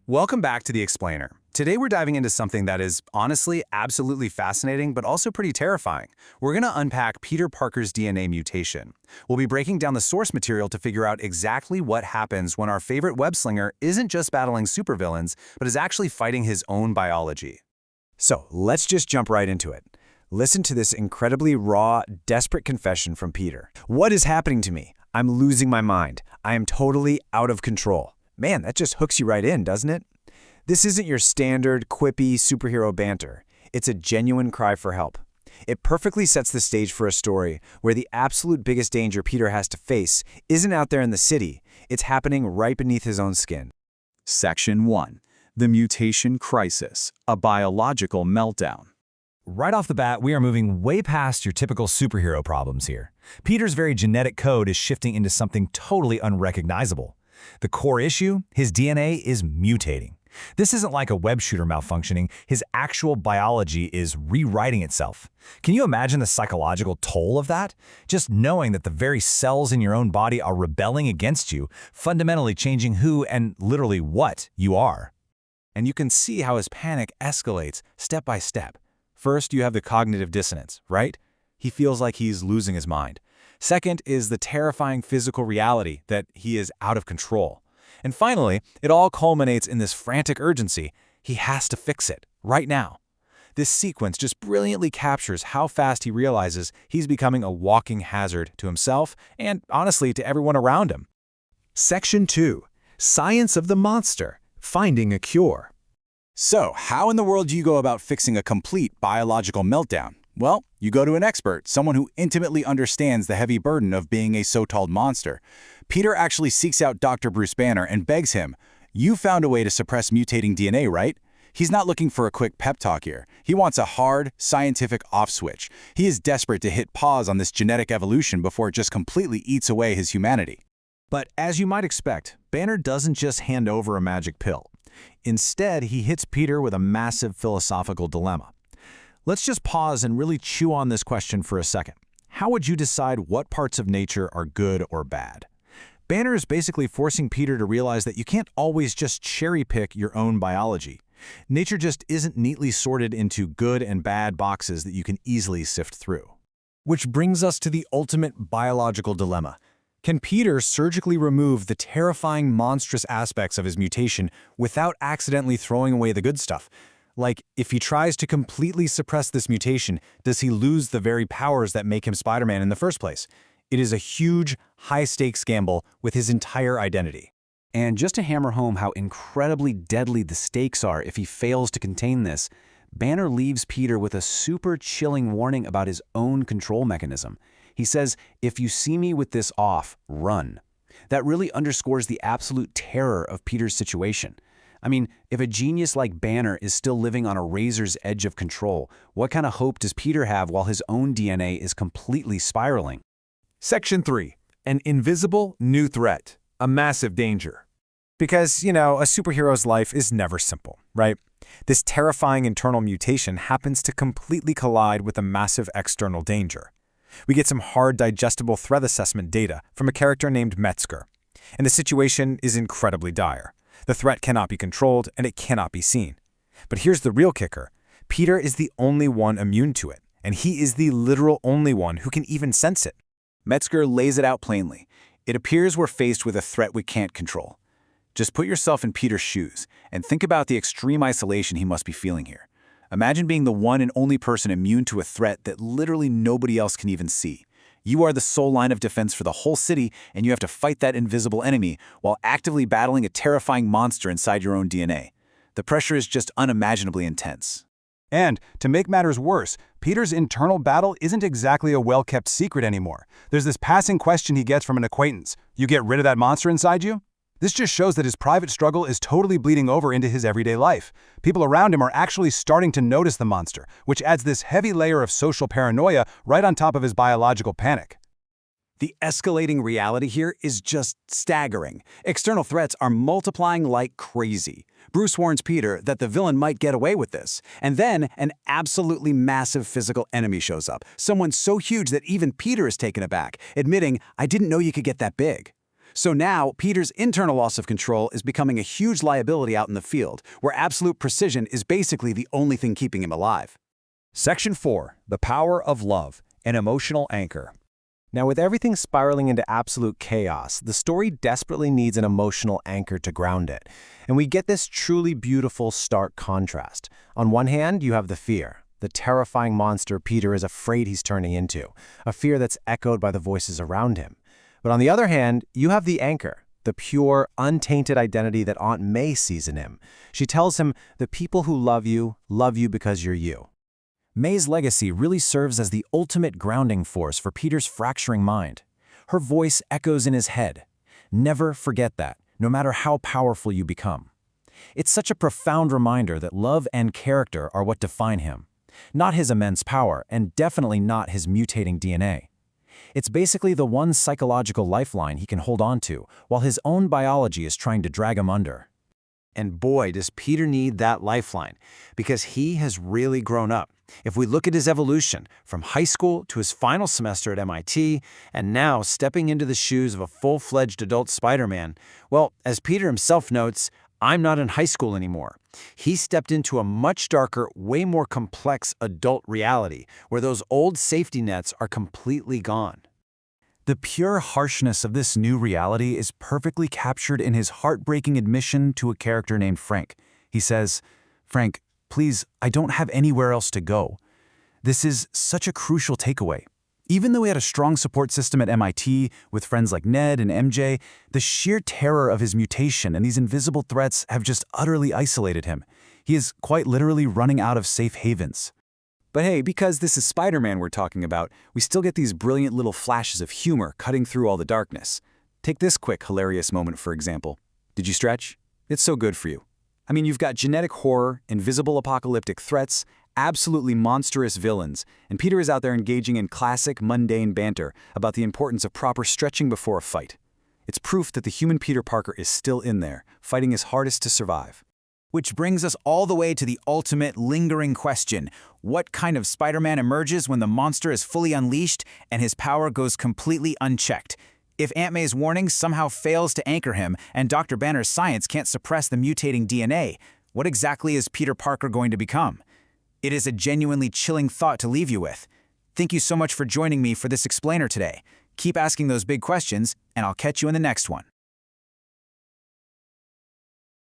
Welcome back to The Explainer. Today we're diving into something that is honestly absolutely fascinating but also pretty terrifying. We're going to unpack Peter Parker's DNA mutation. We'll be breaking down the source material to figure out exactly what happens when our favorite web-slinger isn't just battling supervillains, but is actually fighting his own biology. So let's just jump right into it. Listen to this incredibly raw, desperate confession from Peter. What is happening to me? I'm losing my mind. I am totally out of control. Man, that just hooks you right in, doesn't it? This isn't your standard, quippy superhero banter. It's a genuine cry for help. It perfectly sets the stage for a story where the absolute biggest danger Peter has to face isn't out there in the city. It's happening right beneath his own skin. Section 1. The Mutation Crisis, a Biological Meltdown. Right off the bat, we are moving way past your typical superhero problems here. Peter's very genetic code is shifting into something totally unrecognizable. The core issue? His DNA is mutating. This isn't like a web shooter malfunctioning. His actual biology is rewriting itself. Can you imagine the psychological toll of that? Just knowing that the very cells in your own body are rebelling against you, fundamentally changing who and literally what you are. And you can see how his panic escalates step by step. First, you have the cognitive dissonance, right? He feels like he's losing his mind. Second is the terrifying physical reality that he is out of control. And finally, it all culminates in this frantic urgency. He has to fix it, right now. This sequence just brilliantly captures how fast he realizes he's becoming a walking hazard to himself and, honestly, to everyone around him. Section 2. Science of the Monster, Finding a Cure. So, how in the world do you go about fixing a complete biological meltdown? Well, you go to an expert, someone who intimately understands the heavy burden of being a so-called monster. Peter actually seeks out Dr. Bruce Banner and begs him, "You found a way to suppress mutating DNA, right?" He's not looking for a quick pep talk here. He wants a hard, scientific off switch. He is desperate to hit pause on this genetic evolution before it just completely eats away his humanity. But as you might expect, Banner doesn't just hand over a magic pill. Instead, he hits Peter with a massive philosophical dilemma. Let's just pause and really chew on this question for a second. How would you decide what parts of nature are good or bad? Banner is basically forcing Peter to realize that you can't always just cherry-pick your own biology. Nature just isn't neatly sorted into good and bad boxes that you can easily sift through. Which brings us to the ultimate biological dilemma. Can Peter surgically remove the terrifying, monstrous aspects of his mutation without accidentally throwing away the good stuff? Like, if he tries to completely suppress this mutation, does he lose the very powers that make him Spider-Man in the first place? It is a huge, high-stakes gamble with his entire identity. And just to hammer home how incredibly deadly the stakes are if he fails to contain this, Banner leaves Peter with a super chilling warning about his own control mechanism. He says, "If you see me with this off, run." That really underscores the absolute terror of Peter's situation. I mean, if a genius like Banner is still living on a razor's edge of control, what kind of hope does Peter have while his own DNA is completely spiraling? Section 3. An invisible new threat, a massive danger. Because, a superhero's life is never simple, right? This terrifying internal mutation happens to completely collide with a massive external danger. We get some hard, digestible threat assessment data from a character named Metzger, and the situation is incredibly dire. The threat cannot be controlled, and it cannot be seen. But here's the real kicker. Peter is the only one immune to it, and he is the literal only one who can even sense it. Metzger lays it out plainly. It appears we're faced with a threat we can't control. Just put yourself in Peter's shoes and think about the extreme isolation he must be feeling here. Imagine being the one and only person immune to a threat that literally nobody else can even see. You are the sole line of defense for the whole city, and you have to fight that invisible enemy while actively battling a terrifying monster inside your own DNA. The pressure is just unimaginably intense. And, to make matters worse, Peter's internal battle isn't exactly a well-kept secret anymore. There's this passing question he gets from an acquaintance. "You get rid of that monster inside you?" This just shows that his private struggle is totally bleeding over into his everyday life. People around him are actually starting to notice the monster, which adds this heavy layer of social paranoia right on top of his biological panic. The escalating reality here is just staggering. External threats are multiplying like crazy. Bruce warns Peter that the villain might get away with this, and then an absolutely massive physical enemy shows up, someone so huge that even Peter is taken aback, admitting, "I didn't know you could get that big." So now, Peter's internal loss of control is becoming a huge liability out in the field, where absolute precision is basically the only thing keeping him alive. Section 4. The Power of Love, an Emotional Anchor. Now, with everything spiraling into absolute chaos, the story desperately needs an emotional anchor to ground it. And we get this truly beautiful, stark contrast. On one hand, you have the fear, the terrifying monster Peter is afraid he's turning into, a fear that's echoed by the voices around him. But on the other hand, you have the anchor, the pure, untainted identity that Aunt May sees in him. She tells him, the people who love you because you're you. May's legacy really serves as the ultimate grounding force for Peter's fracturing mind. Her voice echoes in his head. Never forget that, no matter how powerful you become. It's such a profound reminder that love and character are what define him, not his immense power, and definitely not his mutating DNA. It's basically the one psychological lifeline he can hold on to, while his own biology is trying to drag him under. And boy, does Peter need that lifeline, because he has really grown up. If we look at his evolution, from high school to his final semester at MIT, and now stepping into the shoes of a full-fledged adult Spider-Man, well, as Peter himself notes, I'm not in high school anymore. He stepped into a much darker, way more complex adult reality, where those old safety nets are completely gone. The pure harshness of this new reality is perfectly captured in his heartbreaking admission to a character named Frank. He says, "Frank, please, I don't have anywhere else to go." This is such a crucial takeaway. Even though he had a strong support system at MIT, with friends like Ned and MJ, the sheer terror of his mutation and these invisible threats have just utterly isolated him. He is quite literally running out of safe havens. But hey, because this is Spider-Man we're talking about, we still get these brilliant little flashes of humor cutting through all the darkness. Take this quick, hilarious moment, for example. Did you stretch? It's so good for you. I mean, you've got genetic horror, invisible apocalyptic threats, absolutely monstrous villains, and Peter is out there engaging in classic, mundane banter about the importance of proper stretching before a fight. It's proof that the human Peter Parker is still in there, fighting his hardest to survive. Which brings us all the way to the ultimate lingering question. What kind of Spider-Man emerges when the monster is fully unleashed and his power goes completely unchecked? If Aunt May's warning somehow fails to anchor him and Dr. Banner's science can't suppress the mutating DNA, what exactly is Peter Parker going to become? It is a genuinely chilling thought to leave you with. Thank you so much for joining me for this explainer today. Keep asking those big questions, and I'll catch you in the next one.